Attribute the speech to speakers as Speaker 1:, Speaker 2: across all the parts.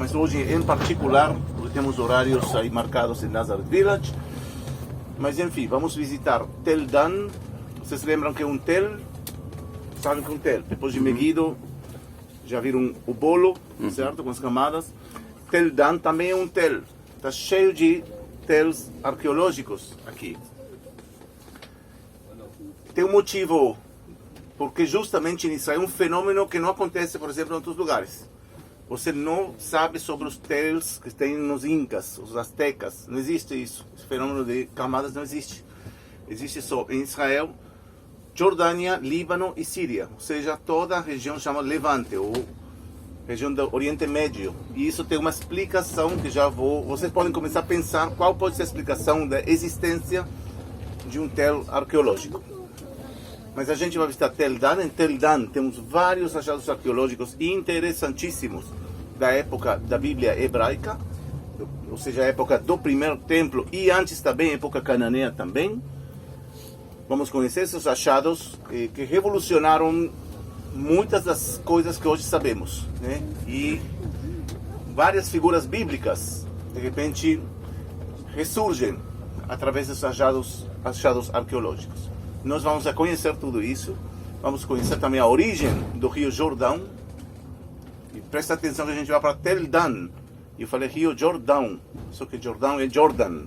Speaker 1: Mas hoje em particular, porque temos horários aí marcados em Nazareth Village. Mas enfim, vamos visitar Tel Dan. Vocês lembram que é um tel? Sabem que é um tel. Depois de Megiddo, já viram o bolo, certo? Com as camadas. Tel Dan também é um tel. Está cheio de tels arqueológicos aqui. Tem um motivo, porque justamente em Israel é um fenômeno que não acontece, por exemplo, em outros lugares. Você não sabe sobre os tels que tem nos Incas, os Aztecas. Não existe isso. Esse fenômeno de camadas não existe. Existe só em Israel, Jordânia, Líbano e Síria. Ou seja, toda a região chama Levante, ou região do Oriente Médio. E isso tem uma explicação que já vou... Vocês podem começar a pensar qual pode ser a explicação da existência de um tel arqueológico. Mas a gente vai visitar Tel Dan. Em Tel Dan temos vários achados arqueológicos interessantíssimos da época da Bíblia hebraica, ou seja, a época do primeiro templo e antes também, a época cananeia também. Vamos conhecer esses achados que revolucionaram muitas das coisas que hoje sabemos, né? E várias figuras bíblicas, de repente, ressurgem através dos achados arqueológicos. Nós vamos a conhecer tudo isso, vamos conhecer também a origem do Rio Jordão. E presta atenção que a gente vai para Tel Dan. Eu falei Rio Jordão, só que Jordão é Jordan,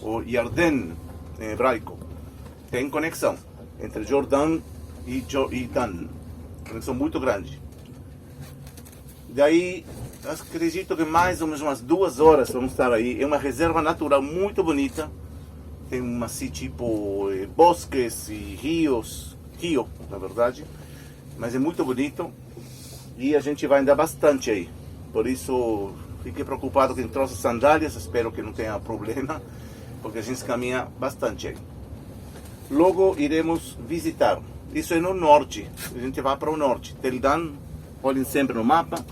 Speaker 1: ou Yarden em hebraico. Tem conexão entre Jordão e Dan, conexão muito grande. Daí, acredito que mais ou menos umas 2 horas vamos estar aí. É uma reserva natural muito bonita. Tem assim tipo bosques e rios, rio na verdade, mas é muito bonito e a gente vai andar bastante aí. Por isso fiquei preocupado quem trouxe sandálias, espero que não tenha problema, porque a gente caminha bastante aí. Logo iremos visitar, isso é no norte, a gente vai para o norte, Tel Dan, olhem sempre no mapa.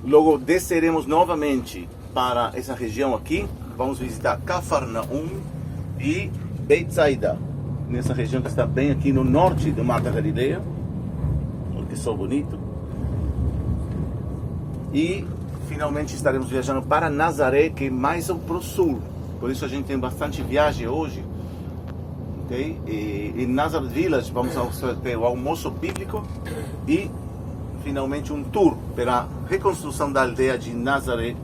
Speaker 1: Logo desceremos novamente para essa região aqui. Vamos visitar Cafarnaum e Beit Saida, nessa região que está bem aqui no norte do Mar da Galileia. Olha que sol bonito. E finalmente estaremos viajando para Nazaré, que é mais para o sul. Por isso a gente tem bastante viagem hoje. Okay? E em Nazareth Village vamos ter o almoço bíblico e finalmente um tour pela reconstrução da aldeia de Nazaré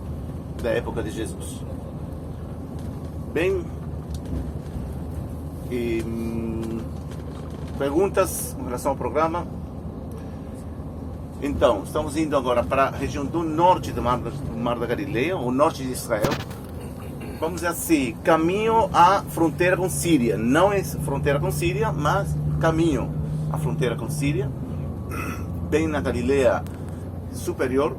Speaker 1: da época de Jesus. Bem, perguntas em relação ao programa? Então, estamos indo agora para a região do norte do Mar da Galileia, o norte de Israel. Vamos dizer assim, caminho à fronteira com Síria. Não é fronteira com Síria, mas caminho à fronteira com Síria, bem na Galileia superior.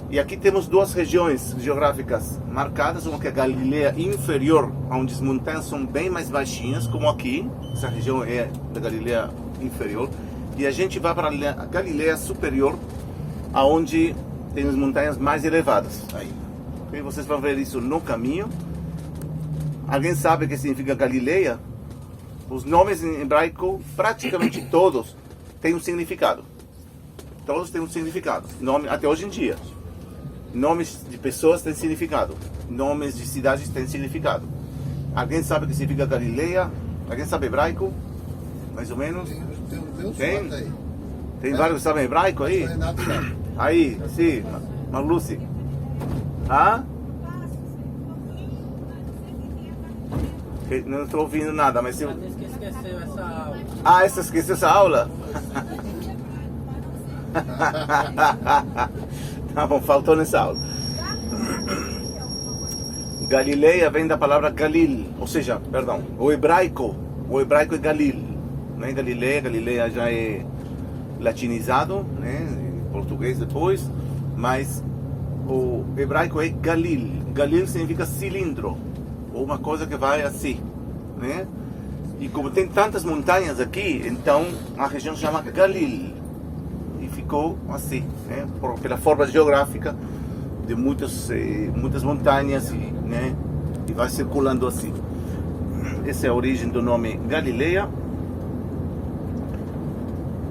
Speaker 1: E aqui temos duas regiões geográficas marcadas, uma que é a Galileia inferior, onde as montanhas são bem mais baixinhas, como aqui. Essa região é da Galileia inferior. E a gente vai para a Galileia superior, aonde tem as montanhas mais elevadas. Aí. E vocês vão ver isso no caminho. Alguém sabe o que significa Galileia? Os nomes em hebraico, praticamente todos, têm um significado. Todos têm um significado. Nome, até hoje em dia. Nomes de pessoas têm significado. Nomes de cidades têm significado. Alguém sabe o que significa Galileia? Alguém sabe hebraico? Mais ou menos? Tem? Tem vários que sabem hebraico aí? Aí, sim. Marluce. Ah? Não estou ouvindo nada, mas...
Speaker 2: Até que esqueceu essa aula.
Speaker 1: Ah, você esqueceu essa aula? Tá bom, faltou nessa aula. Galileia vem da palavra Galil, ou seja, perdão, o hebraico é Galil, não é Galileia. Galileia já é latinizado, né, em português depois, mas o hebraico é Galil. Galil significa cilindro, ou uma coisa que vai assim, né? E como tem tantas montanhas aqui, então a região se chama Galil. E ficou assim, né? Pela forma geográfica de muitas montanhas, né? E vai circulando assim. Essa é a origem do nome Galileia.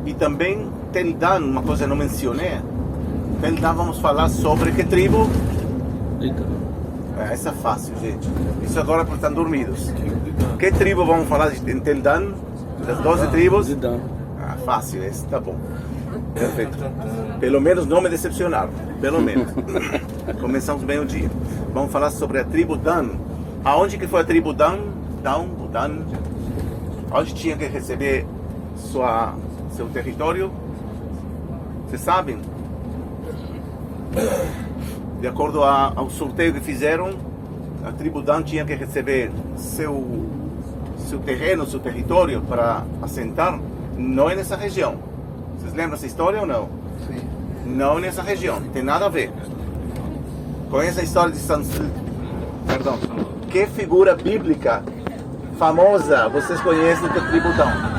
Speaker 1: E também Tel Dan, uma coisa que eu não mencionei. Tel Dan, vamos falar sobre que tribo? Essa é fácil, gente. Isso agora porque estão dormidos. Que tribo vamos falar em Tel Dan? Das 12 tribos? Ah, fácil, esse tá bom. Perfeito. Pelo menos não me decepcionaram. Pelo menos. Começamos bem o dia. Vamos falar sobre a tribo Dan. Aonde que foi a tribo Dan? Dan. Onde tinha que receber seu território? Vocês sabem? De acordo ao sorteio que fizeram, a tribo Dan tinha que receber seu terreno, seu território para assentar, não é nessa região. Vocês lembram dessa história ou não?
Speaker 3: Sim.
Speaker 1: Não nessa região, não tem nada a ver. Conhece a história de Sansão? Perdão. Que figura bíblica famosa vocês conhecem da tribo Dan?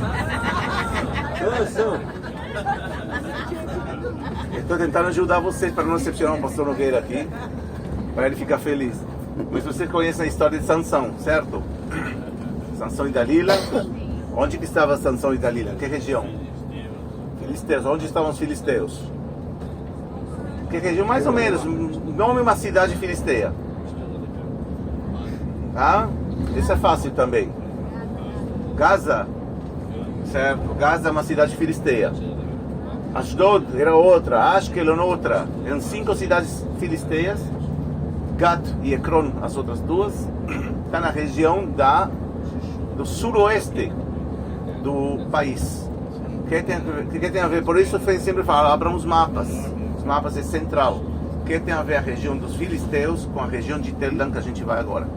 Speaker 1: Estou tentando ajudar vocês para não decepcionar o pastor Nogueira aqui, para ele ficar feliz. Mas vocês conhecem a história de Sansão, certo? Sansão e Dalila. Onde que estava Sansão e Dalila? Em que região? Filisteus. Onde estavam os filisteus? Que região? Mais ou menos. Nome uma cidade filisteia. Tá? Isso é fácil também. Gaza. Certo? Gaza é uma cidade filisteia. Ashdod era outra. Ashkelon outra. Eram 5 cidades filisteias. Gat e Ekron, as outras duas. Está na região do suroeste do país. O que tem a ver? Por isso eu sempre falo, abram os mapas. Os mapas é central. O que tem a ver a região dos filisteus com a região de Tel Dan que a gente vai agora?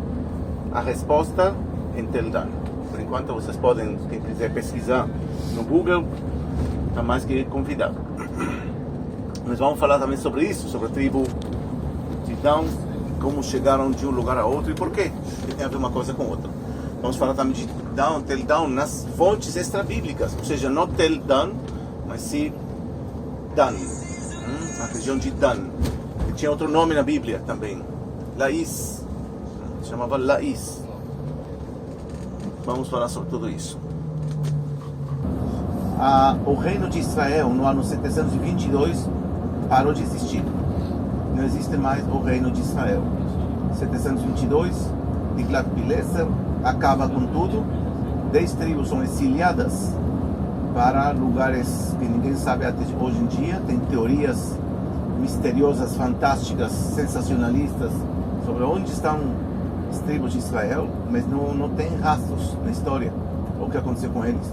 Speaker 1: A resposta em Tel Dan. Por enquanto vocês podem, quem quiser pesquisar no Google, está mais que convidado. Nós vamos falar também sobre isso, sobre a tribo de Dan, como chegaram de um lugar a outro e por quê. Que tem a ver uma coisa com outra. Vamos falar também de Dan, Tel Dan, nas fontes extra-bíblicas, ou seja, não Tel Dan, mas sim Dan, a região de Dan, que tinha outro nome na Bíblia também, Laís, se chamava Laís. Vamos falar sobre tudo isso. O reino de Israel, no ano 722, parou de existir. Não existe mais o reino de Israel. 722, Tiglat-Pileser acaba com tudo. 10 tribos são exiliadas para lugares que ninguém sabe até hoje em dia. Tem teorias misteriosas, fantásticas, sensacionalistas sobre onde estão as tribos de Israel, mas não tem rastros na história o que aconteceu com eles.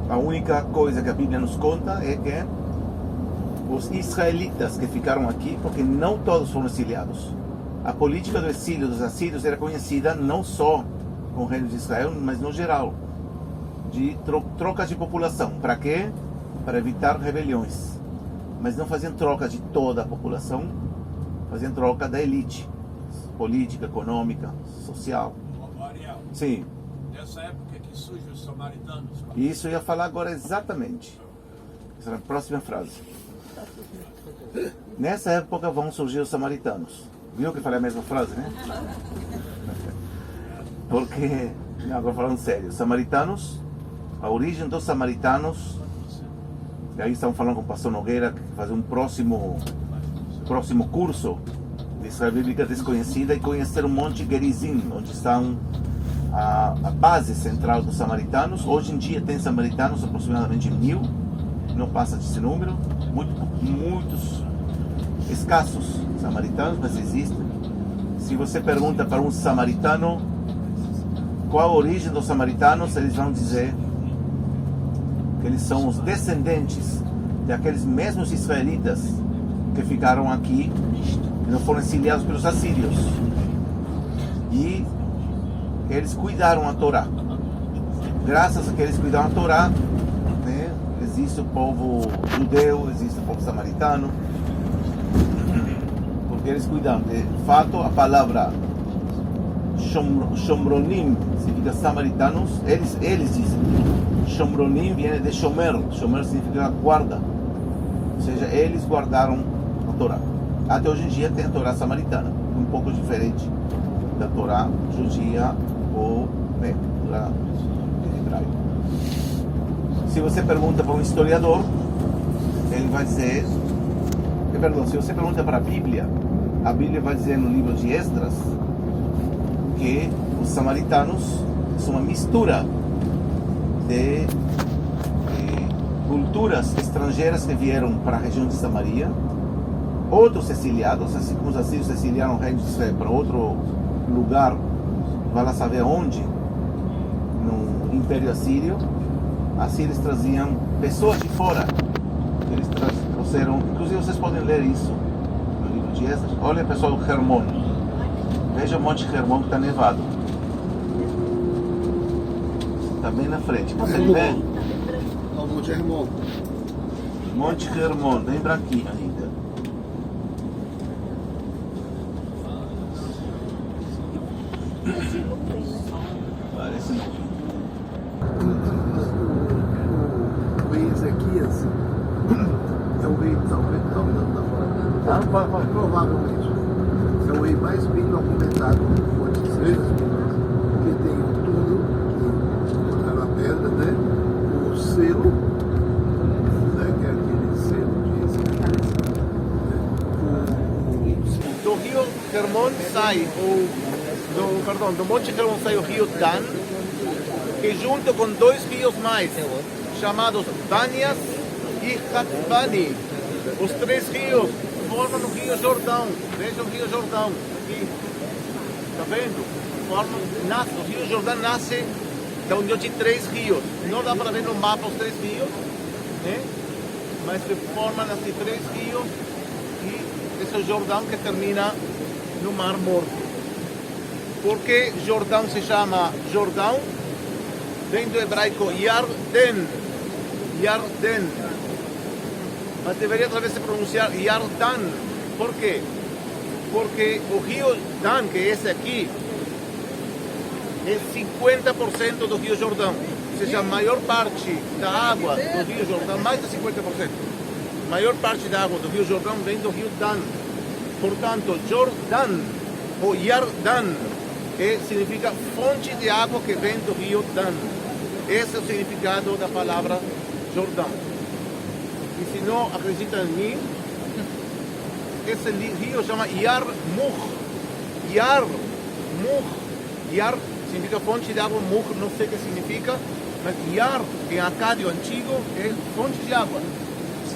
Speaker 1: A única coisa que a Bíblia nos conta é que os israelitas que ficaram aqui, porque não todos foram exiliados. A política do exílio dos assírios era conhecida não só com o reino de Israel, mas no geral, de trocas de população. Para quê? Para evitar rebeliões. Mas não faziam troca de toda a população, faziam troca da elite política, econômica, social.
Speaker 3: Ariel,
Speaker 1: Sim,
Speaker 3: nessa época que surgem os samaritanos.
Speaker 1: isso eu ia falar agora exatamente. Essa é a próxima frase. Nessa época vão surgir os samaritanos. Viu que eu falei a mesma frase, né? Porque, não, agora falando sério, samaritanos, a origem dos samaritanos, e aí estamos falando com o pastor Nogueira, que vai fazer um próximo curso de Israel Bíblica Desconhecida e conhecer o Monte Gerizim, onde estão a base central dos samaritanos. Hoje em dia tem samaritanos aproximadamente 1000, não passa desse número, muitos escassos samaritanos, mas existem. Se você pergunta para um samaritano qual a origem dos samaritanos, eles vão dizer que eles são os descendentes daqueles mesmos israelitas que ficaram aqui, que não foram exiliados pelos assírios. E eles cuidaram a Torá. Graças a que eles cuidaram a Torá, né, existe o povo judeu, existe o povo samaritano, porque eles cuidaram. De fato, a palavra Shomronim significa samaritanos. Eles dizem. Shomronim vem de Shomer. Shomer significa guarda. Ou seja, eles guardaram a Torá. Até hoje em dia tem a Torá samaritana, um pouco diferente da Torá judia ou Torá hebraica. Se você pergunta para um historiador, ele vai dizer, se você pergunta para a Bíblia vai dizer no livro de Esdras que os samaritanos são uma mistura de culturas estrangeiras que vieram para a região de Samaria, outros exiliados, assim como os assírios exiliaram o reino de Israel para outro lugar, vai lá saber onde, no Império Assírio. Assim eles traziam pessoas de fora, eles trouxeram, inclusive vocês podem ler isso no livro de Esdras. Olha pessoal, o Hermon, veja o Monte Hermon que está nevado, está bem na frente, você vê?
Speaker 4: O Monte Hermon.
Speaker 1: Monte Hermon, bem branquinho ainda. Parece não.
Speaker 4: O rei Ezequias é o rei, provavelmente é o rei mais bem documentado no Monte Israel, porque tem o túnel que encontraram a pedra, né? O selo, né? Que é aquele selo de
Speaker 1: Do rio Hermon sai do Monte Hermon sai o rio Dan, que junto com dois rios mais, chamados Banias e Hatzbani, os três rios formam o rio Jordão. Veja o rio Jordão aqui, está vendo? O rio Jordão nasce da união de três rios. Não dá para ver no mapa os três rios, né? Mas se formam assim três rios e esse é o Jordão que termina no Mar Morto. Por que Jordão se chama Jordão? Vem do hebraico Yarden. Yarden. Mas deveria talvez se pronunciar Yardan. Por quê? Porque o rio Dan, que é esse aqui, é 50% do rio Jordão. Ou seja, a maior parte da água do rio Jordão, mais de 50%, a maior parte da água do rio Jordão vem do rio Dan. Portanto, Jordan ou Yardan significa fonte de água que vem do rio Dan. Esse é o significado da palavra Jordão. E se não acreditam em mim, esse rio chama Yarmuk. Yarmuk. Yar significa fonte de água, Muk não sei o que significa, mas Yar, em acádio antigo, é fonte de água.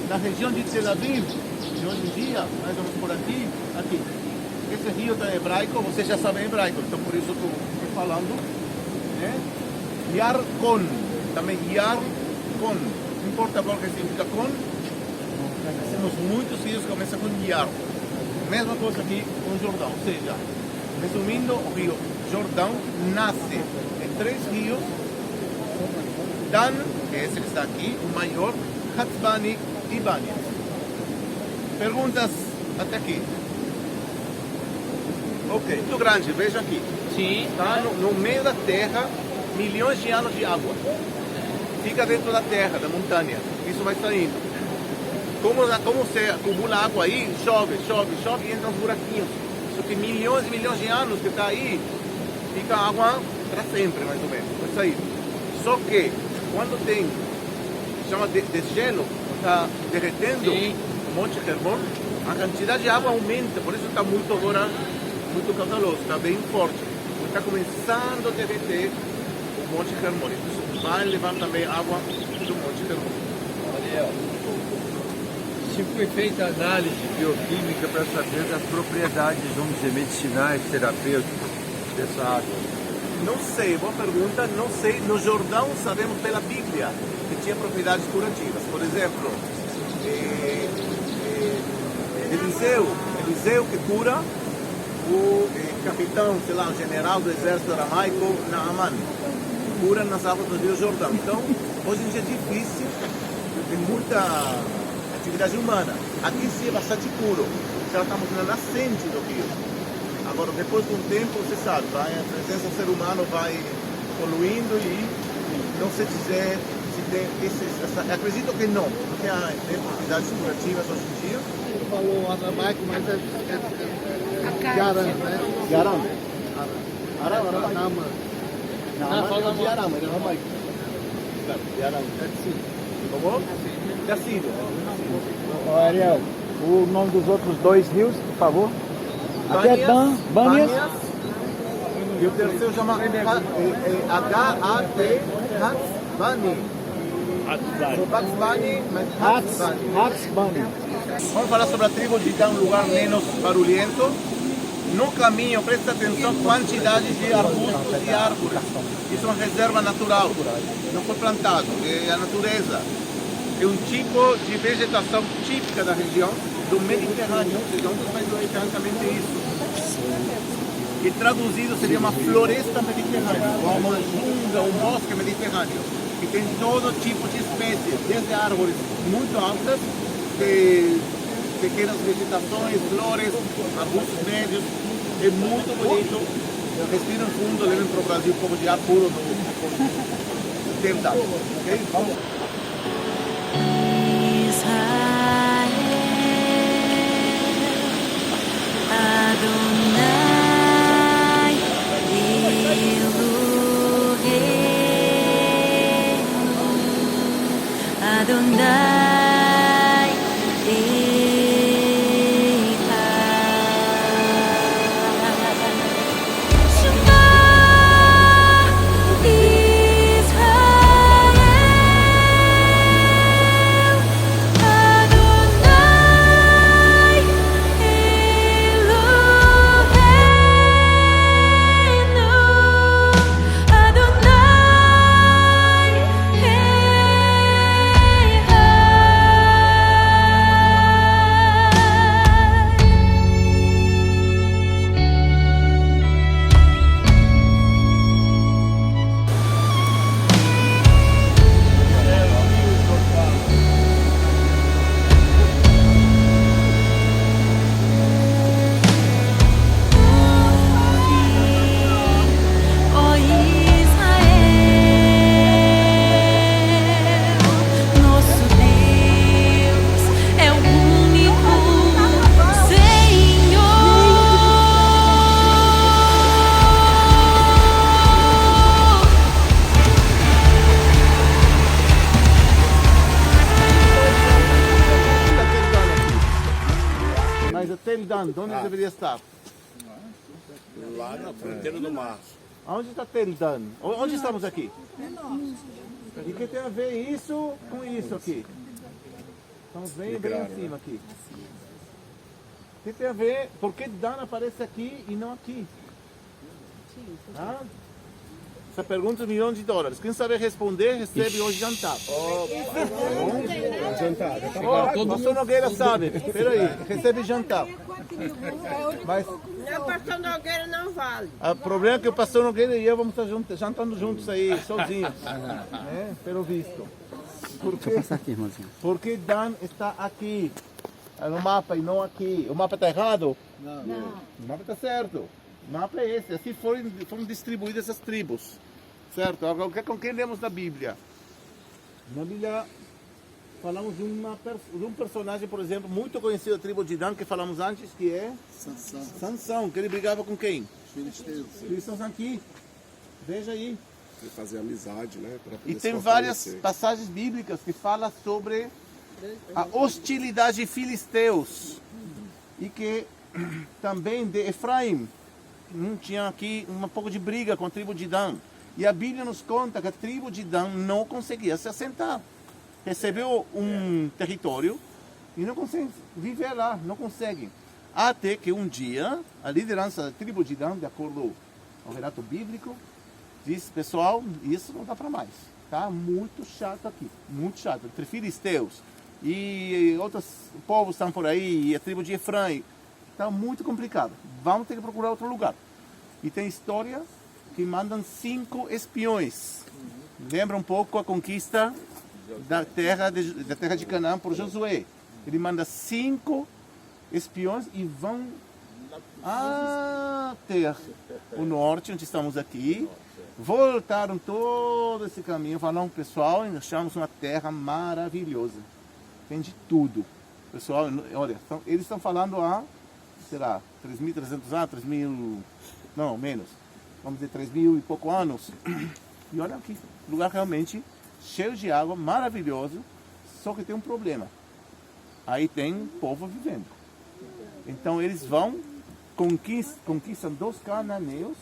Speaker 1: Na região de Tel Aviv, de hoje em dia, mais ou menos por aqui. Esse rio está em hebraico, vocês já sabem hebraico, então por isso estou falando. Né? Yarkon, também Yarkon, não importa qual que significa con, temos muitos rios que começam com Yar. Mesma coisa aqui com o Jordão, ou seja, resumindo, o rio Jordão nasce de três rios, Dan, que é esse que está aqui, o maior, Hatzbani e Banias. Perguntas até aqui? Ok, muito grande, veja aqui.
Speaker 2: Sim.
Speaker 1: Está no meio da terra, milhões de anos de água. Fica dentro da terra, da montanha. Isso vai saindo. Como você acumula água aí, chove e entra uns buraquinhos. Só que milhões e milhões de anos que está aí, fica água para sempre, mais ou menos. Vai sair. Só que, quando tem, chama de gelo, está derretendo,
Speaker 2: Sim.
Speaker 1: o Monte Hermon, a quantidade de água aumenta, por isso está muito agora, muito caudaloso, está bem forte. Está começando a derreter o Monte Hermon. Isso vai levar também água do Monte Hermon.
Speaker 5: Ariel, se foi feita análise bioquímica para saber das propriedades, vamos dizer, medicinais, terapêuticas dessa água?
Speaker 1: Não sei, boa pergunta, não sei. No Jordão sabemos pela Bíblia que tinha propriedades curativas. Por exemplo, Eliseu que cura o capitão, sei lá, o general do exército aramaico, Naaman, cura nas águas do Rio Jordão. Então, hoje em dia é difícil, tem muita atividade humana. Aqui sim é bastante puro, porque ela estamos na nascente do rio. Agora, depois de um tempo, você sabe, a presença do ser humano vai poluindo e não sei dizer se tem acredito que não tem propriedades curativas hoje em dia.
Speaker 4: Ele falou aramaico, mas é Garam, né?
Speaker 1: Garam.
Speaker 4: Aramaico.
Speaker 1: Não, de Aram, ele é aramaico. De Aram. Como? Tecido.
Speaker 6: Ariel, o nome dos outros dois rios, por favor. Aqui é Banias.
Speaker 1: E o terceiro chama H-A-T, Hatzbani. Hatzbani, mas
Speaker 6: Hatzbani.
Speaker 1: Vamos falar sobre a tribo de Dan, um lugar menos barulhento. No caminho, presta atenção quantidade de arbustos e árvores. Isso é uma reserva natural, não foi plantado, é a natureza. É um tipo de vegetação típica da região do Mediterrâneo. Vocês vão do Mediterrâneo também tem isso. E traduzido seria uma floresta mediterrânea, ou uma jungla, um bosque mediterrâneo, que tem todo tipo de espécies, desde árvores muito altas, pequenas vegetações, flores, arbustos médios. É muito bonito. Respirem fundo, levem para o Brasil um pouco de ar puro no Tendal. Ok? Vamos.
Speaker 7: Adonai Shema Israel Adonai Eloheinu Adonai Ó Israel, nosso Deus é o único Senhor.
Speaker 1: Mas até ele Dan, onde ele deveria estar?
Speaker 3: Lá na fronteira do mar.
Speaker 1: Onde está Tel Dan? Onde estamos aqui? E que tem a ver isso com isso aqui? Estamos bem acima aqui. O que tem a ver? Por que Dan aparece aqui e não aqui? Ah? Essa pergunta é $1 milhão. Quem saber responder, recebe hoje jantar. O pastor Nogueira sabe. Espera aí, recebe jantar. Mas
Speaker 8: Não, pastor Nogueira não vale.
Speaker 1: o problema é que o pastor Nogueira e eu vamos estar jantando juntos aí, sozinhos. Né? Pelo visto. Por que Dan está aqui no mapa e não aqui? O mapa está errado? Não. O mapa está certo. O mapa é esse. Assim foram distribuídas as tribos. Certo? Agora, com quem lemos na Bíblia? Na Bíblia falamos de um personagem, por exemplo, muito conhecido da tribo de Dan, que falamos antes, que é Sansão, que ele brigava com quem?
Speaker 4: Filisteus.
Speaker 1: Eles estão aqui. Veja aí.
Speaker 3: Ele fazia amizade, né? Pra poder
Speaker 1: E
Speaker 3: se
Speaker 1: tem várias
Speaker 3: fortalecer.
Speaker 1: passagens bíblicas que falam sobre a hostilidade de filisteus. E que também de Efraim tinha aqui um pouco de briga com a tribo de Dan. E a Bíblia nos conta que a tribo de Dan não conseguia se assentar. Recebeu um território e não consegue viver lá, não conseguem. Até que um dia, a liderança da tribo de Dan, de acordo ao relato bíblico, diz: pessoal, isso não dá para mais. Tá muito chato aqui, muito chato. Entre filisteus e outros povos estão por aí, e a tribo de Efraim, está muito complicado. Vamos ter que procurar outro lugar. E tem história que mandam 5 espiões. Lembra um pouco a conquista da terra de Canaã por Josué. Ele manda 5 espiões e vão até o norte, onde estamos aqui. Voltaram todo esse caminho, falaram: pessoal, achamos uma terra maravilhosa. Tem de tudo. Pessoal, olha, eles estão falando há, será, 3.300 anos, 3.000, não, menos. Vamos dizer 3.000 e pouco anos. E olha aqui, lugar realmente cheio de água, maravilhoso, só que tem um problema. Aí tem povo vivendo. Então eles vão, conquistam dos cananeus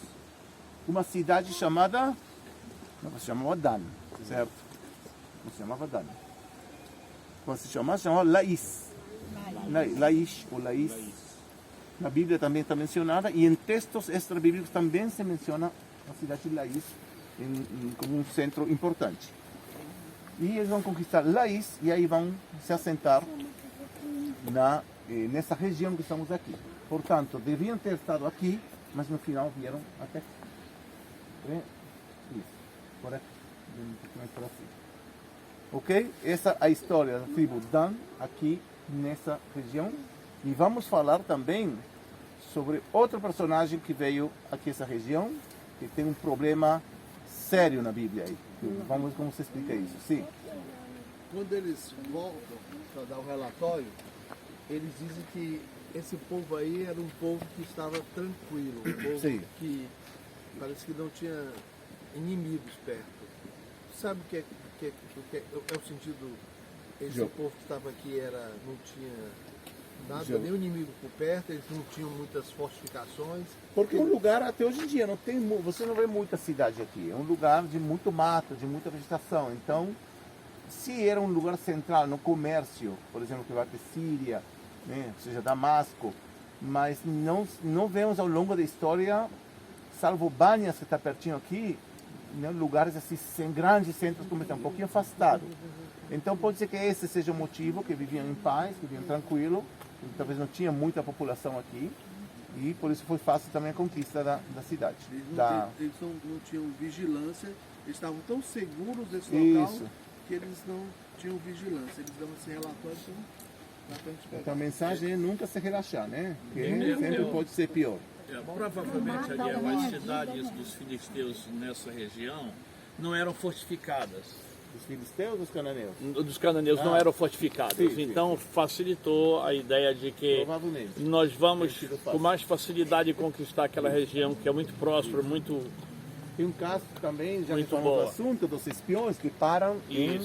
Speaker 1: uma cidade chamada, não se chamava Dan, certo? Não se chamava Dan. Quando se chamava Laís. Laís ou Laís. Na Bíblia também está mencionada, e em textos extra-bíblicos também se menciona a cidade de Laís como um centro importante. E eles vão conquistar Laís e aí vão se assentar nessa região que estamos aqui. Portanto, deviam ter estado aqui, mas no final vieram até aqui. Isso, por aqui. Por assim. Ok? Essa é a história da tribo Dan aqui nessa região. E vamos falar também sobre outro personagem que veio aqui nessa região, que tem um problema sério na Bíblia aí. Vamos ver como você explica isso. Sim.
Speaker 4: Quando eles voltam para dar o relatório, eles dizem que esse povo aí era um povo que estava tranquilo, um povo
Speaker 1: Sim.
Speaker 4: que parece que não tinha inimigos perto. Sabe o que é o sentido? Esse povo que estava aqui não tinha nada, nenhum inimigo por perto, eles não tinham muitas fortificações.
Speaker 1: Porque é um lugar, até hoje em dia, você não vê muita cidade aqui. É um lugar de muito mato, de muita vegetação. Então, se era um lugar central no comércio, por exemplo, que vai para Síria, né, ou seja, Damasco, mas não vemos ao longo da história, salvo Banias, que está pertinho aqui, né, lugares assim, sem grandes centros, como está um pouquinho afastado. Então pode ser que esse seja o motivo, que viviam em paz, que viviam tranquilo, talvez não tinha muita população aqui, e por isso foi fácil também a conquista da cidade.
Speaker 4: Eles não tinham vigilância, eles estavam tão seguros desse local que eles não tinham vigilância, eles davam esse relatório,
Speaker 1: então a mensagem é nunca se relaxar, né? Porque sempre pode ser pior.
Speaker 9: Provavelmente as cidades dos filisteus nessa região não eram fortificadas.
Speaker 1: Dos filisteus ou dos cananeus?
Speaker 9: Dos cananeus não eram fortificadas.
Speaker 1: Sim,
Speaker 9: então facilitou a ideia de que nós vamos com mais facilidade conquistar aquela região que é muito próspera, muito...
Speaker 1: Tem um caso também, já que
Speaker 9: muito
Speaker 1: falamos do
Speaker 9: boa.
Speaker 1: assunto, dos espiões que param em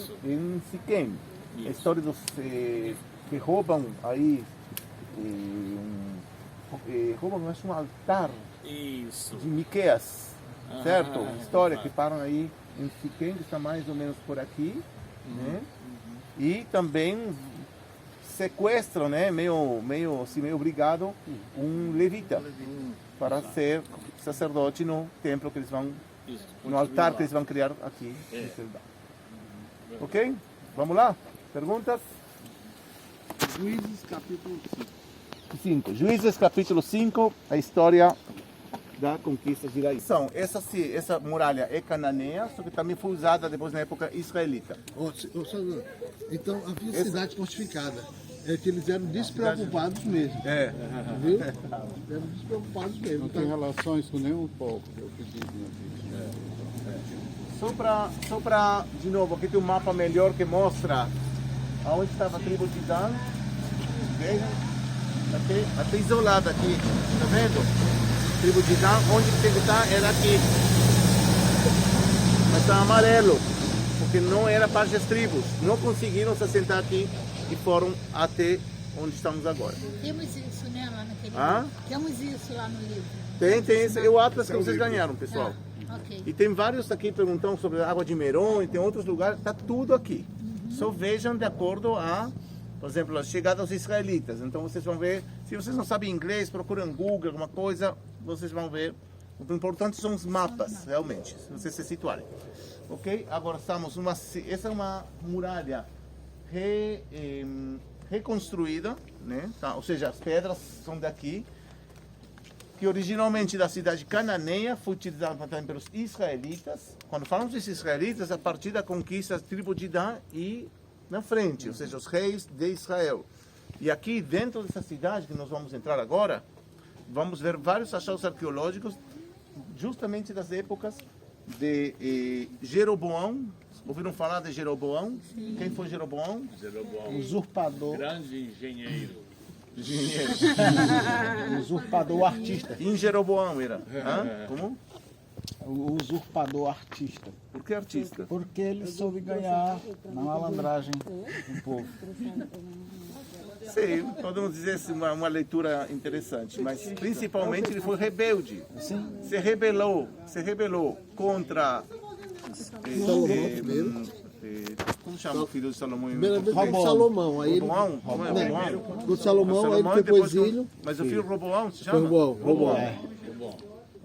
Speaker 1: Siquém. A história dos que roubam aí, roubam, acho, um altar de Miqueias, certo? História que param aí em Siquém, que está mais ou menos por aqui, né? E também sequestram, né, meio obrigado, um levita para ser sacerdote no templo que eles vão, no altar que eles vão criar aqui. Ok? Vamos lá? Perguntas?
Speaker 4: Juízes capítulo
Speaker 1: 5. Juízes capítulo 5, a história da conquista de Laís. Essa muralha é cananeia, só que também foi usada depois na época israelita.
Speaker 4: Então havia cidade fortificada. É que eles eram despreocupados mesmo.
Speaker 1: É.
Speaker 4: Viu? Eram despreocupados mesmo.
Speaker 10: Não tem relações com nenhum povo, que é o que dizem aqui.
Speaker 1: Só para, de novo, aqui tem um mapa melhor que mostra aonde estava a tribo de Dan. Vejam, até isolada aqui, tá vendo? A tribo de Dan, onde tem que estar era aqui. Mas está amarelo, porque não era parte das tribos. Não conseguiram se assentar aqui e foram até onde estamos agora.
Speaker 8: Temos isso, né, lá naquele
Speaker 1: Ah?
Speaker 8: livro. Temos isso lá no livro.
Speaker 1: Tem esse, é o Atlas que vocês ganharam, pessoal.
Speaker 8: Ok.
Speaker 1: E tem vários aqui perguntando sobre a água de Meron e tem outros lugares, está tudo aqui. Só vejam de acordo a, por exemplo, a chegada dos israelitas. Então vocês vão ver, se vocês não sabem inglês, procuram Google, alguma coisa, vocês vão ver. O importante são os mapas, realmente, se vocês se situarem. Ok? Agora estamos numa, essa é uma muralha reconstruída, né? Tá? Ou seja, as pedras são daqui, que originalmente da cidade cananeia foi utilizada também pelos israelitas. Quando falamos dos israelitas, a partir da conquista da tribo de Dan e na frente, ou seja, os reis de Israel. E aqui dentro dessa cidade que nós vamos entrar agora, vamos ver vários achados arqueológicos justamente das épocas de Jeroboão. Ouviram falar de Jeroboão? Sim. Quem foi Jeroboão?
Speaker 3: Jeroboão,
Speaker 6: Usurpador.
Speaker 3: grande engenheiro.
Speaker 6: Usurpador artista.
Speaker 1: Em Jeroboão era. Hã? Como?
Speaker 6: O usurpador artista.
Speaker 1: Por que artista?
Speaker 6: Porque ele soube ganhar na malandragem do povo.
Speaker 1: Sim, podemos dizer assim, uma leitura interessante, mas principalmente ele foi rebelde.
Speaker 6: Sim.
Speaker 1: Se rebelou contra como chama o filho de Salomão?
Speaker 4: Salomão. Aí ele,
Speaker 1: Roboão.
Speaker 4: do Salomão, aí ele foi pro exílio.
Speaker 1: Mas o filho Roboão se chama?
Speaker 4: Roboão.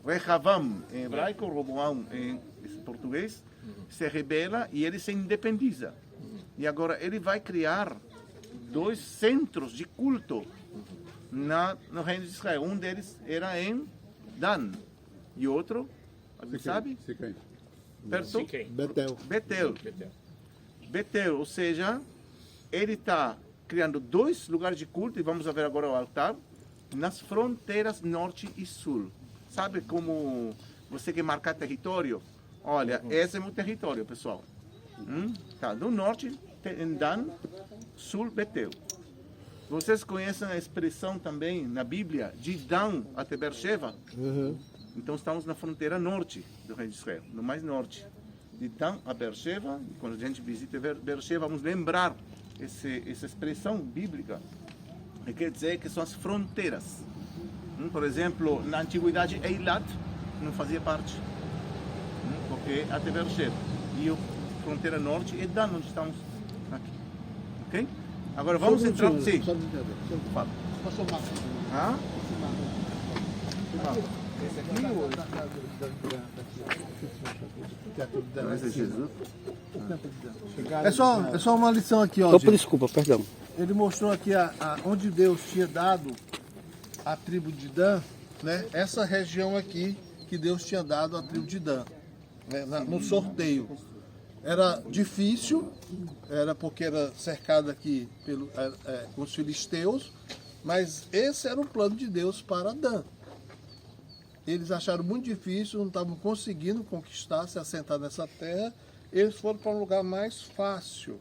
Speaker 1: Rehavam em hebraico, Roboão em português, se rebela e ele se independiza. E agora ele vai criar 2 centros de culto no reino de Israel. Um deles era em Dan e outro, alguém sabe?
Speaker 10: Siquém.
Speaker 1: Perto?
Speaker 4: Betel.
Speaker 1: Betel, ou seja, ele está criando 2 lugares de culto, e vamos ver agora o altar, nas fronteiras norte e sul. Sabe como você quer marcar território? Olha, esse é o meu território, pessoal. Tá, do norte, em Dan, sul, Betel. Vocês conhecem a expressão também na Bíblia, de Dan até Beersheba? Então estamos na fronteira norte do reino de Israel, no mais norte. De Dan a Beersheba, e quando a gente visita Beersheba, vamos lembrar essa expressão bíblica, que quer dizer que são as fronteiras. Por exemplo, na antiguidade, Eilat não fazia parte, porque até Beersheba. E a fronteira norte é Dan, onde estamos aqui. Ok? Agora vamos entrar... Sim. Fala.
Speaker 4: Passou o mapa.
Speaker 1: Hã? Esse aqui ou esse é Jesus?
Speaker 4: É só uma lição aqui, ó.
Speaker 6: Desculpa, perdão.
Speaker 4: Ele mostrou aqui onde Deus tinha dado a tribo de Dan, né? Essa região aqui que Deus tinha dado à tribo de Dan, né? No sorteio. Era difícil, era porque era cercado aqui com os filisteus, mas esse era o plano de Deus para Dan. Eles acharam muito difícil, não estavam conseguindo conquistar, se assentar nessa terra. Eles foram para um lugar mais fácil.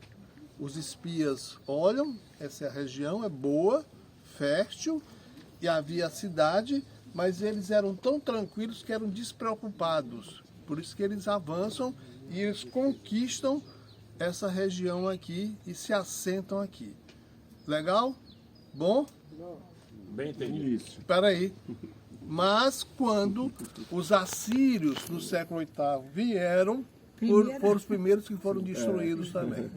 Speaker 4: Os espias olham, essa região é boa, fértil, e havia a cidade, mas eles eram tão tranquilos que eram despreocupados. Por isso que eles avançam e eles conquistam essa região aqui e se assentam aqui. Legal? Bom?
Speaker 3: Bem entendido.
Speaker 4: Espera aí. Mas quando os assírios no século VIII vieram, foram os primeiros que foram destruídos também.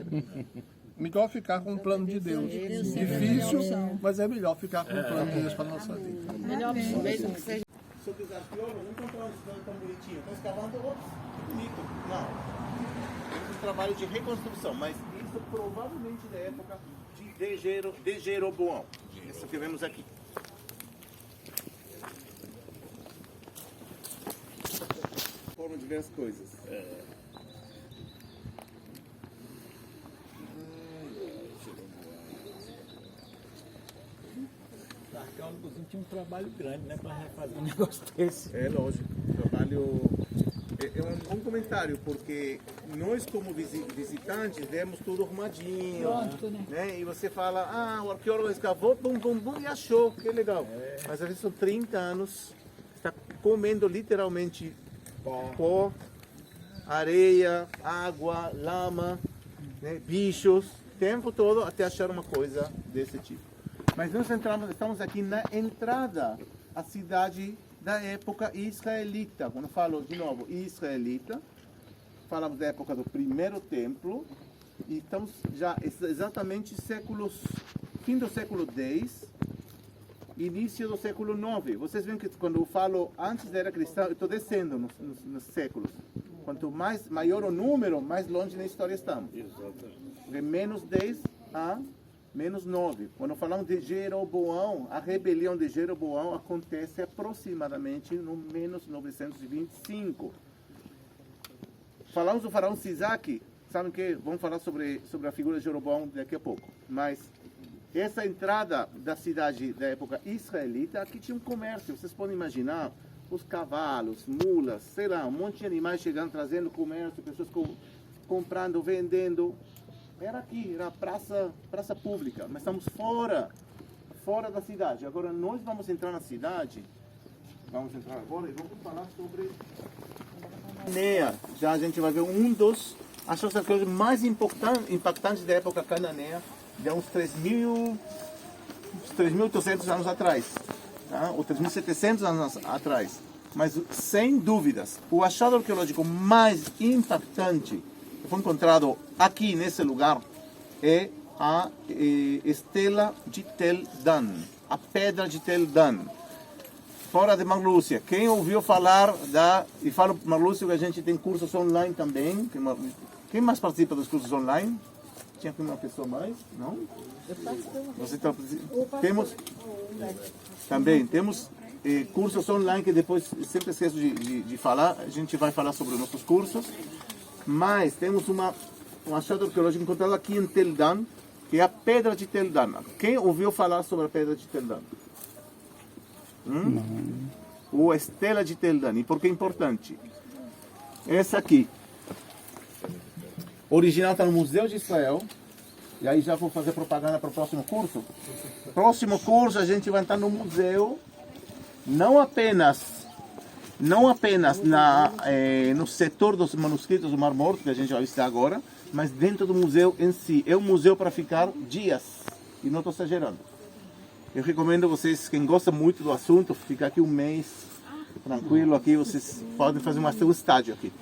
Speaker 4: Melhor ficar com o plano de Deus. Difícil, mas é melhor ficar com o plano de Deus para a nossa vida.
Speaker 8: Melhor mesmo que seja.
Speaker 1: Sobre os arqueólogos, não encontraram um estudo tão bonitinho. Estão escavando, bonito. Não. É um trabalho de reconstrução, mas isso provavelmente da época de Jeroboão. Isso que vemos aqui. Foram diversas coisas.
Speaker 6: arqueólogos tinham um trabalho grande, né, para fazer um negócio desse.
Speaker 1: É lógico, trabalho... É um comentário, porque nós como visitantes vemos tudo arrumadinho,
Speaker 6: Pronto, né?
Speaker 1: E você fala, o arqueólogo escavou, bum, bum, bum, e achou, que legal. Mas às vezes são 30 anos, está comendo literalmente pó, areia, água, lama, né, bichos, o tempo todo até achar uma coisa desse tipo. Mas nós estamos aqui na entrada à cidade da época israelita. Quando falo de novo israelita, falamos da época do primeiro templo e estamos já exatamente fim do século X, início do século IX. Vocês veem que quando eu falo antes da era cristã, eu estou descendo nos séculos. Quanto maior o número, mais longe na história estamos. De menos 10 a menos 9. Quando falamos de Jeroboão, a rebelião de Jeroboão acontece aproximadamente no menos 925. Falamos do faraó Sisaque, sabem que vamos falar sobre a figura de Jeroboão daqui a pouco. Mas essa entrada da cidade da época israelita, aqui tinha um comércio, vocês podem imaginar, os cavalos, mulas, sei lá, um monte de animais chegando, trazendo comércio, pessoas comprando, vendendo. Era aqui, era a praça pública, mas estamos fora da cidade. Agora nós vamos entrar na cidade, vamos entrar agora e vamos falar sobre Cananeia. Já a gente vai ver um dos achos arqueológicos mais impactantes da época cananeia, de uns 3.800 anos atrás, tá? Ou 3.700 anos atrás. Mas sem dúvidas, o achado arqueológico mais impactante foi encontrado aqui nesse lugar é a estela de Tel Dan, a pedra de Tel Dan, fora de Marlúcia. Quem ouviu falar e falo Marlúcia que a gente tem cursos online também. Quem mais participa dos cursos online? Tinha uma pessoa mais? Não? Você está temos cursos online que depois sempre esqueço de falar. A gente vai falar sobre os nossos cursos. Mas temos um achado arqueológico encontrado aqui em Tel Dan, que é a pedra de Tel Dan. Quem ouviu falar sobre a pedra de Tel Dan? Ou a estela de Tel Dan. E por que é importante? Essa aqui. Original está no Museu de Israel. E aí já vou fazer propaganda para o próximo curso. Próximo curso a gente vai entrar no museu, não apenas no setor dos manuscritos do Mar Morto, que a gente vai visitar agora, mas dentro do museu em si. É um museu para ficar dias, e não estou exagerando. Eu recomendo vocês, quem gosta muito do assunto, ficar aqui um mês, tranquilo aqui, vocês podem fazer um estádio aqui.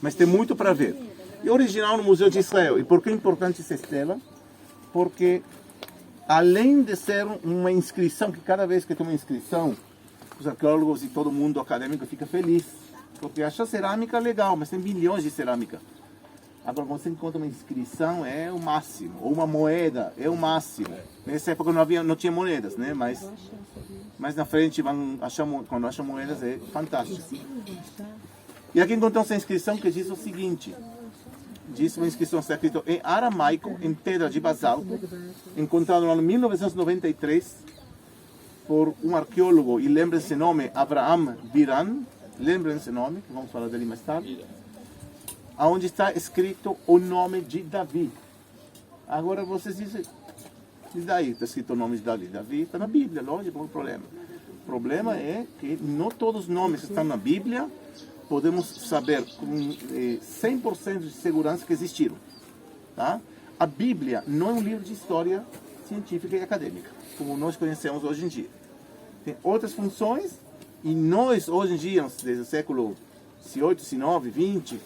Speaker 1: Mas tem muito para ver. E original no Museu de Israel. E por que é importante essa estela? Porque além de ser uma inscrição, que cada vez que tem uma inscrição, os arqueólogos e todo mundo acadêmico fica feliz, porque acha cerâmica legal, mas tem milhões de cerâmica. Agora, quando você encontra uma inscrição, é o máximo, ou uma moeda, é o máximo. Nessa época não tinha moedas, né? Mas na frente, quando acham moedas, é fantástico. E aqui encontramos essa inscrição que diz o seguinte: diz uma inscrição escrita em aramaico, em pedra de basalto, encontrada no ano 1993, por um arqueólogo, e lembrem-se o nome, Avraham Biran, lembrem-se o nome, que vamos falar dele mais tarde, onde está escrito o nome de Davi. Agora vocês dizem, e daí está escrito o nome de Davi? Davi está na Bíblia, lógico, não é o problema. O problema é que não todos os nomes que estão na Bíblia podemos saber com 100% de segurança que existiram. Tá? A Bíblia não é um livro de história científica e acadêmica, como nós conhecemos hoje em dia. Tem outras funções, e nós hoje em dia, desde o século XVIII, XIX, XX,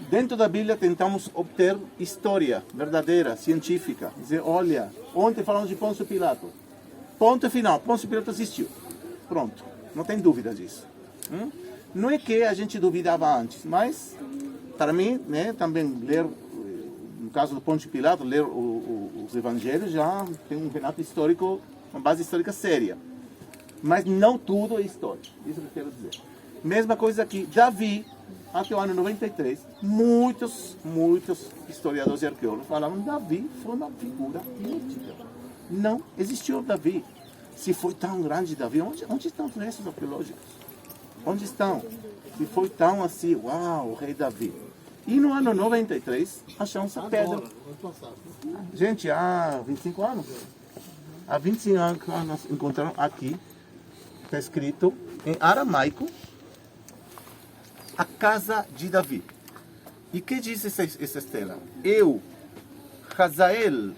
Speaker 1: dentro da Bíblia tentamos obter história verdadeira, científica. Dizer, olha, ontem falamos de Pôncio Pilato. Ponto final, Pôncio Pilato existiu. Pronto, não tem dúvida disso. Não é que a gente duvidava antes, mas para mim, né, também ler, no caso do Pôncio Pilato, ler os evangelhos já tem um relato histórico, uma base histórica séria. Mas não tudo é história, isso que eu quero dizer. Mesma coisa aqui, Davi, até o ano 93, muitos historiadores e arqueólogos falavam que Davi foi uma figura mítica. Não existiu Davi. Se foi tão grande Davi, onde estão os restos arqueológicos? Onde estão? Se foi tão assim, uau, o rei Davi. E no ano 93, achamos essa pedra. Gente, há 25 anos. Há 25 anos nós encontramos aqui, está escrito em aramaico, a casa de Davi. E o que diz essa estela? Eu, Hazael.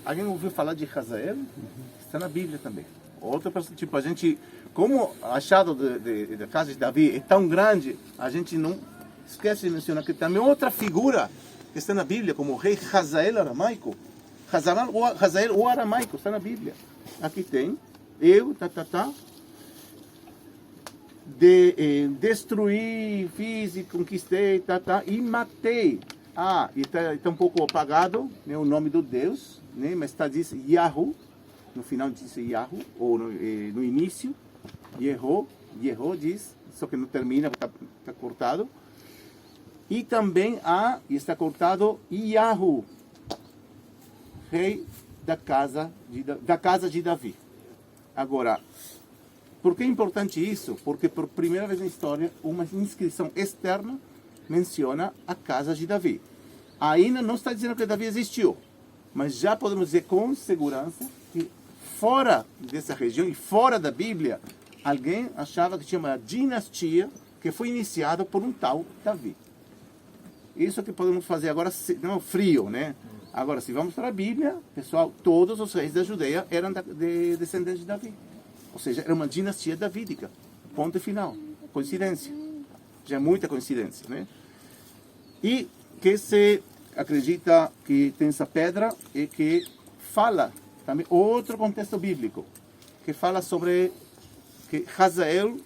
Speaker 1: Alguém ouviu falar de Hazael? Está na Bíblia também. Outra pessoa, tipo, a gente, como o achado da casa de Davi é tão grande, a gente não esquece de mencionar que também outra figura que está na Bíblia, como o rei Hazael aramaico. Hazael ou aramaico, está na Bíblia. Aqui tem, eu, destruí, fiz e conquistei, e matei. E está um pouco apagado, né, o nome do Deus, né, mas está diz Yahu, no final diz Yahu, ou no início, Yehó diz, só que não termina, está cortado. E também está cortado Yahu, rei da casa de Davi. Agora, por que é importante isso? Porque por primeira vez na história, uma inscrição externa menciona a casa de Davi. Ainda não está dizendo que Davi existiu, mas já podemos dizer com segurança que fora dessa região e fora da Bíblia, alguém achava que tinha uma dinastia que foi iniciada por um tal Davi. Isso que podemos fazer agora, não frio, né? Agora, se vamos para a Bíblia, pessoal, todos os reis da Judeia eram descendentes de Davi. Ou seja, era uma dinastia davídica. Ponto final. Coincidência. Já é muita coincidência, né? E que se acredita que tem essa pedra e que fala também outro contexto bíblico, que fala sobre que Hazael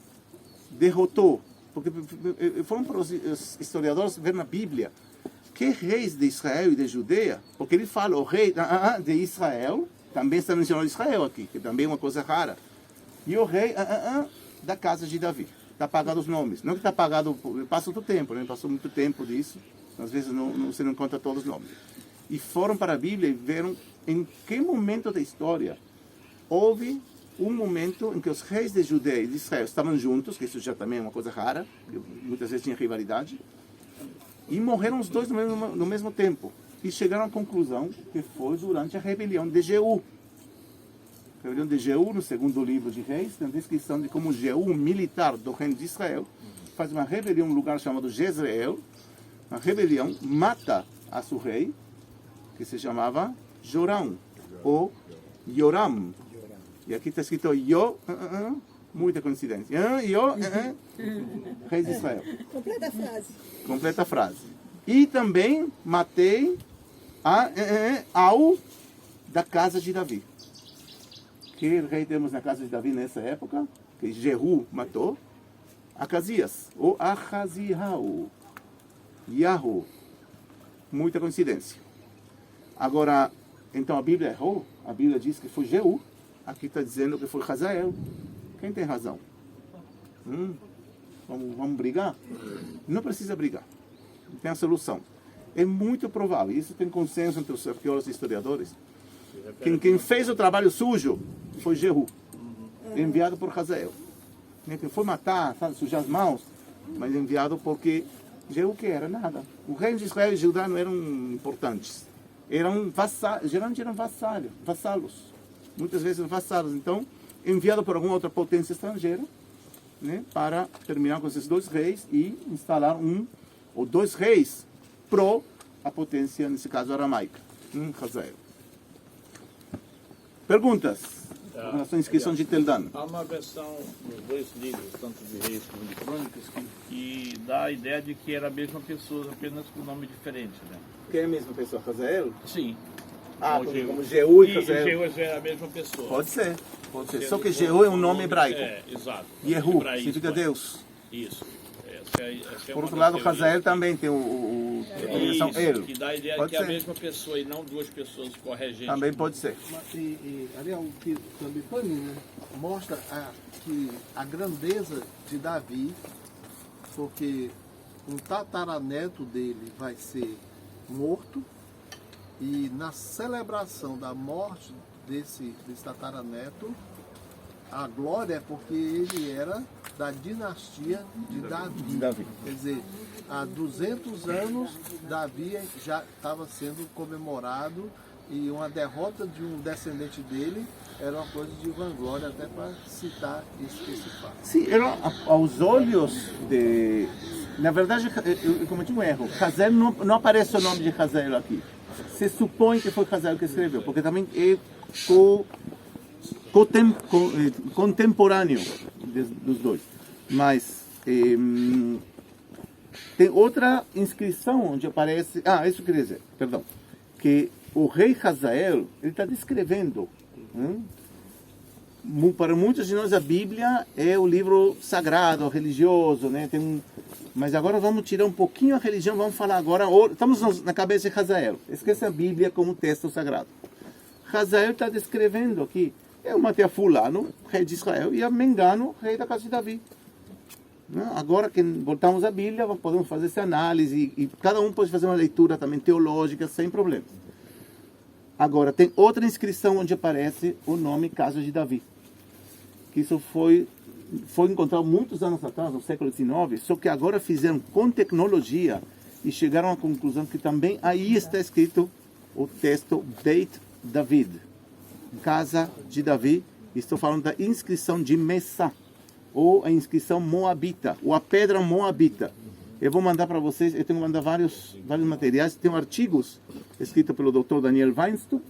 Speaker 1: derrotou, porque foram para os historiadores ver na Bíblia que reis de Israel e de Judeia, porque ele fala o rei de Israel, também está mencionando Israel aqui, que também é uma coisa rara, e o rei da casa de Davi. Está apagado os nomes. Não que está apagado, passa do tempo, né? Passou muito tempo disso, às vezes você não conta todos os nomes. E foram para a Bíblia e viram em que momento da história houve um momento em que os reis de Judeia e de Israel estavam juntos, que isso já também é uma coisa rara, que muitas vezes tinha rivalidade, e morreram os dois no mesmo tempo. E chegaram à conclusão que foi durante a rebelião de Jeú. A rebelião de Jeú, no segundo livro de Reis, tem a descrição de como Jeú, um militar do reino de Israel, faz uma rebelião em um lugar chamado Jezreel. Uma rebelião, mata a seu rei, que se chamava Joram, ou Yoram. E aqui está escrito muita coincidência. Rei de Israel.
Speaker 8: Completa a frase.
Speaker 1: Completa a frase. E também matei ao da casa de Davi. Que rei temos na casa de Davi nessa época? Que Jehu matou? Acasias, ou Ahaziah, Yahu. Muita coincidência. Agora, então a Bíblia errou? A Bíblia diz que foi Jeú. Aqui está dizendo que foi Hazael. Quem tem razão? Vamos brigar? Não precisa brigar. Tem a solução. É muito provável, isso tem consenso entre os arqueólogos e historiadores, quem fez o trabalho sujo foi Jehu, enviado por Hazael. Quem foi matar, sujar as mãos, mas enviado porque Jehu que era nada. O reino de Israel e Judá não eram importantes. Geralmente eram vassalos. Muitas vezes vassalos. Então, enviado por alguma outra potência estrangeira, né, para terminar com esses dois reis e instalar um ou dois reis pro a potência, nesse caso aramaica, Hazael. Perguntas? Com relação à inscrição de Teldan.
Speaker 9: Há uma versão nos dois livros, tanto de Reis como de Crônicas, que dá a ideia de que era a mesma pessoa, apenas com nome diferente, né?
Speaker 1: Quem é a mesma pessoa? Hazael?
Speaker 9: Sim.
Speaker 1: Como Jeú e Hazael.
Speaker 9: Jeú é a mesma pessoa.
Speaker 1: Pode ser. Só que Jeú é um nome hebraico.
Speaker 9: Exato.
Speaker 1: Yehu significa Deus.
Speaker 9: Isso.
Speaker 1: Por outro lado, Hazael também tem a combinação El.
Speaker 9: Que dá a ideia de que é a mesma pessoa e não duas pessoas corregentes.
Speaker 1: Também pode ser.
Speaker 4: Ariel, o que também para mim, né, mostra que a grandeza de Davi, porque um tataraneto dele vai ser morto, e na celebração da morte desse tataraneto, a glória é porque ele era da dinastia de Davi. Quer dizer, há 200 anos Davi já estava sendo comemorado e uma derrota de um descendente dele era uma coisa de vanglória, até para citar esse fato.
Speaker 1: Sim, era aos olhos de... Na verdade, eu cometi um erro. Hazael não aparece o nome de Hazael aqui. Se supõe que foi Hazael que escreveu, porque também é contemporâneo dos dois. Mas tem outra inscrição onde aparece... isso quer dizer, perdão. Que o rei Hazael, ele está descrevendo... Para muitos de nós a Bíblia é o livro sagrado, religioso, né? Mas agora vamos tirar um pouquinho a religião, vamos falar agora, estamos na cabeça de Hazael. Esqueça a Bíblia como texto sagrado. Hazael está descrevendo aqui, eu matei a fulano, rei de Israel, e a Mengano, rei da casa de Davi. Agora que voltamos à Bíblia, podemos fazer essa análise, e cada um pode fazer uma leitura também teológica, sem problemas. Agora, tem outra inscrição onde aparece o nome Casa de Davi. Que isso foi encontrado muitos anos atrás, no século XIX, só que agora fizeram com tecnologia e chegaram à conclusão que também aí está escrito o texto Beit David, Casa de Davi. Estou falando da inscrição de Messá, ou a inscrição moabita, ou a pedra moabita. Eu vou mandar para vocês, eu tenho que mandar vários materiais, tem artigos escritos pelo Dr. Daniel Weinstein,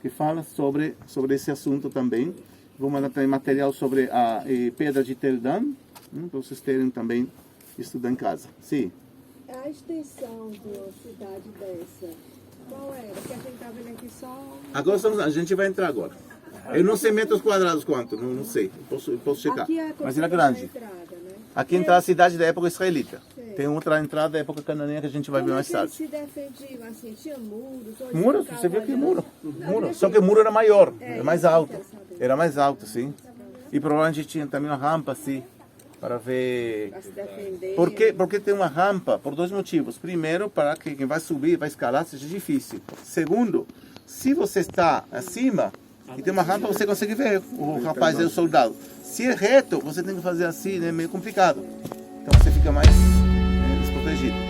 Speaker 1: que fala sobre esse assunto também. Vou mandar também material sobre a pedra de Tel Dan, para vocês terem também estudar em casa. Sim.
Speaker 11: A extensão de uma cidade dessa, qual era? Porque a gente está vendo aqui só...
Speaker 1: Agora a gente vai entrar agora. Eu não sei metros quadrados quanto, não sei, eu posso checar.
Speaker 11: Aqui é
Speaker 1: mas era grande.
Speaker 11: Entrada, né?
Speaker 1: Aqui entra a cidade da época israelita. Sim. Tem outra entrada da época cananeia que a gente vai ver mais tarde.
Speaker 11: Se defendiam assim, tinha muros?
Speaker 1: Muros, você viu que muro. Só que o muro era maior, era mais alto. Era mais alto, sim. E provavelmente tinha também uma rampa, assim, para ver... Para se defender. Porque tem uma rampa por dois motivos. Primeiro, para que quem vai subir, vai escalar, seja difícil. Segundo, se você está acima e tem uma rampa, você consegue ver o rapaz e o soldado. Se é reto, você tem que fazer assim, né? Meio complicado. Então você fica mais desprotegido.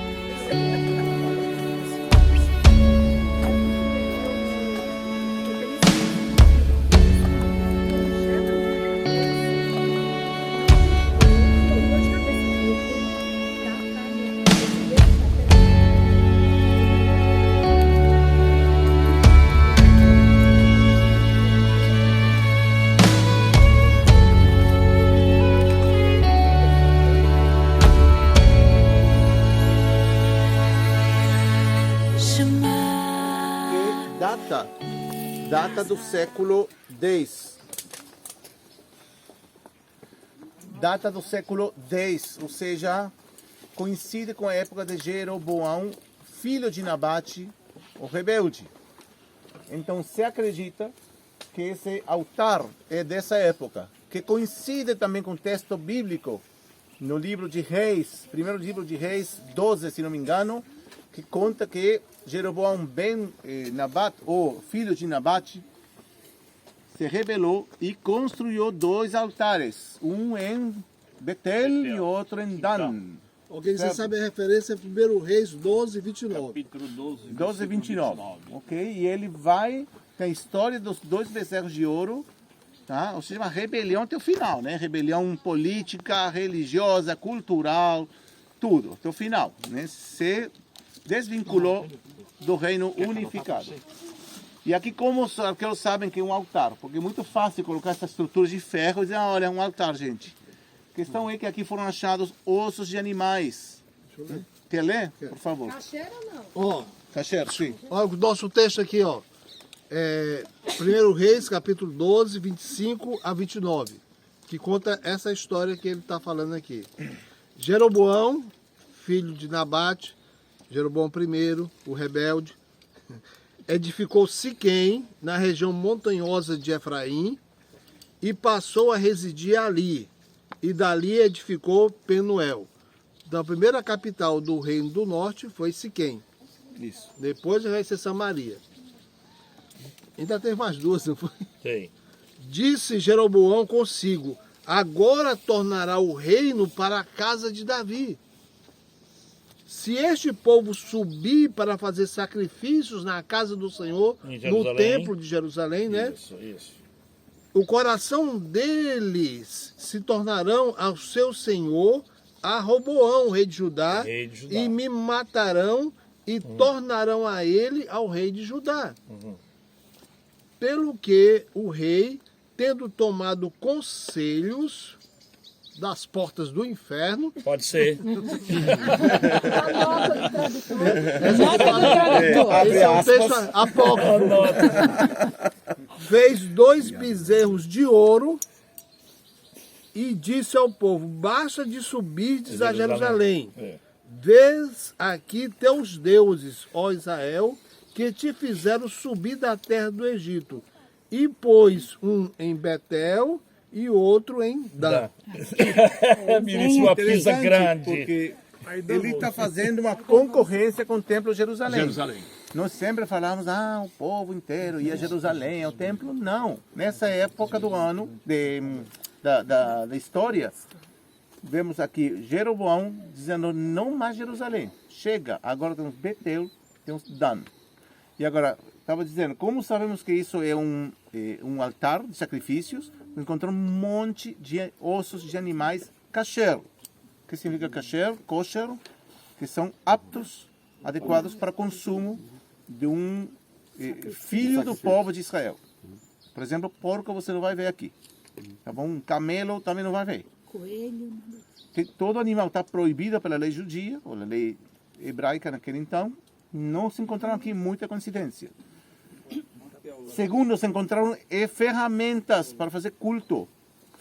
Speaker 1: Data do século X. Data do século X, ou seja, coincide com a época de Jeroboão, filho de Nabate, o rebelde. Então se acredita que esse altar é dessa época, que coincide também com o texto bíblico no livro de Reis, primeiro livro de Reis 12, se não me engano, que conta que Jeroboão ben Nabat, o filho de Nabate, se rebelou e construiu dois altares, um em Betel e outro em Dan.
Speaker 4: Ok, você sabe a referência, é 1 Reis 12, 29.
Speaker 3: Capítulo
Speaker 1: 12, 29. Ok, e ele vai, tem a história dos dois bezerros de ouro, tá? Ou seja, uma rebelião até o final, né? Rebelião política, religiosa, cultural, tudo, até o final, né? Se desvinculou do reino unificado. E aqui, como os arqueólogos sabem que é um altar, porque é muito fácil colocar essa estrutura de ferro e dizer, olha, é um altar, gente. A questão é que aqui foram achados ossos de animais. Deixa eu ler. Quer ler? Por favor.
Speaker 11: Cacheira não.
Speaker 4: Ó,
Speaker 1: Cacheiro, sim.
Speaker 4: Olha o nosso texto aqui, ó. 1 Reis, capítulo 12, 25 a 29, que conta essa história que ele está falando aqui. Jeroboão, filho de Nabate, Jeroboão I, o rebelde, edificou Siquém, na região montanhosa de Efraim, e passou a residir ali. E dali edificou Penuel. Da primeira capital do reino do norte foi Siquém.
Speaker 1: Isso.
Speaker 4: Depois vai ser Samaria. Ainda tem mais duas, não foi?
Speaker 3: Tem.
Speaker 4: Disse Jeroboão consigo: agora tornará o reino para a casa de Davi. Se este povo subir para fazer sacrifícios na casa do Senhor, no templo de Jerusalém, né?
Speaker 3: Isso.
Speaker 4: O coração deles se tornarão ao seu senhor, a Roboão, rei de Judá, e me matarão e tornarão a ele ao rei de Judá. Pelo que o rei, tendo tomado conselhos das portas do inferno...
Speaker 9: Pode ser.
Speaker 11: A nota do tradutor.
Speaker 4: Esse é um texto apócrifo. Fez 2 bezerros de ouro e disse ao povo: basta de subirdes a Jerusalém. Vês aqui teus deuses, ó Israel, que te fizeram subir da terra do Egito. E pôs um em Betel e outro em Dan.
Speaker 9: Uma pisa grande.
Speaker 1: Porque ele está fazendo uma concorrência com o templo de Jerusalém. Nós sempre falamos, o povo inteiro ia a Jerusalém, ao templo. Não. Nessa época do ano, da história, vemos aqui Jeroboão dizendo, não mais Jerusalém. Chega, agora temos Betel, temos Dan. E agora, estava dizendo, como sabemos que isso é um altar de sacrifícios? Encontramos um monte de ossos de animais kasher. O que significa kasher? Kosher, que são aptos, adequados para consumo de um filho do povo de Israel. Por exemplo, porco você não vai ver aqui. Tá bom? Um camelo também não vai ver.
Speaker 8: Coelho.
Speaker 1: Todo animal está proibido pela lei judia, ou a lei hebraica naquele então. Não se encontraram aqui muita coincidência. Segundo, se encontraram ferramentas para fazer culto.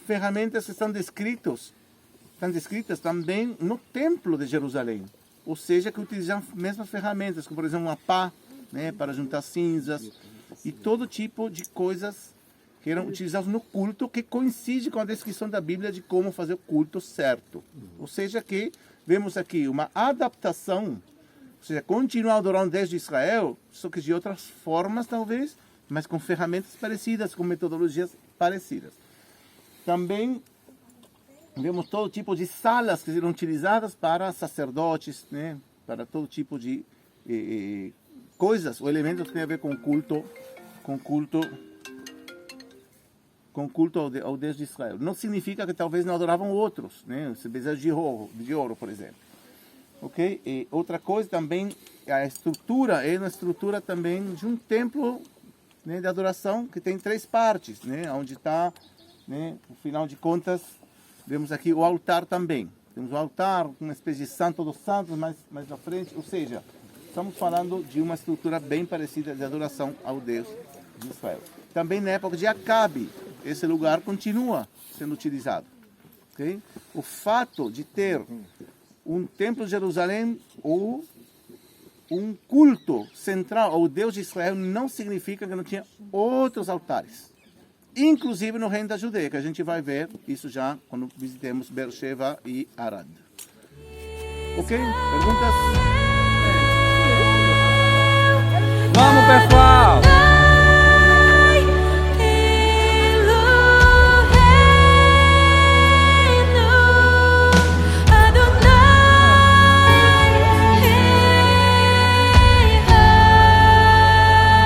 Speaker 1: Ferramentas que estão descritas também no templo de Jerusalém. Ou seja, que utilizam as mesmas ferramentas, como por exemplo uma pá, né, para juntar cinzas, e todo tipo de coisas que eram utilizadas no culto, que coincide com a descrição da Bíblia de como fazer o culto certo. Ou seja, que vemos aqui uma adaptação, ou seja, continuar adorando desde Israel, só que de outras formas talvez, mas com ferramentas parecidas, com metodologias parecidas. Também vemos todo tipo de salas que eram utilizadas para sacerdotes, né, para todo tipo de coisas ou elementos que têm a ver com culto ao Deus de Israel. Não significa que talvez não adoravam outros, né, esse bezerro de ouro, por exemplo. Ok? E outra coisa também, a estrutura é uma estrutura também de um templo, né, de adoração que tem 3 partes, né, onde está, né, no final de contas, vemos aqui o altar também. Temos o altar, uma espécie de santo dos santos mais na frente, ou seja, estamos falando de uma estrutura bem parecida de adoração ao Deus de Israel. Também na época de Acabe, esse lugar continua sendo utilizado. Okay? O fato de ter um templo de Jerusalém ou um culto central ao Deus de Israel não significa que não tinha outros altares. Inclusive no reino da Judeia, que a gente vai ver isso já quando visitemos Beersheba e Arad. Ok? Perguntas?
Speaker 6: Vamos, pessoal!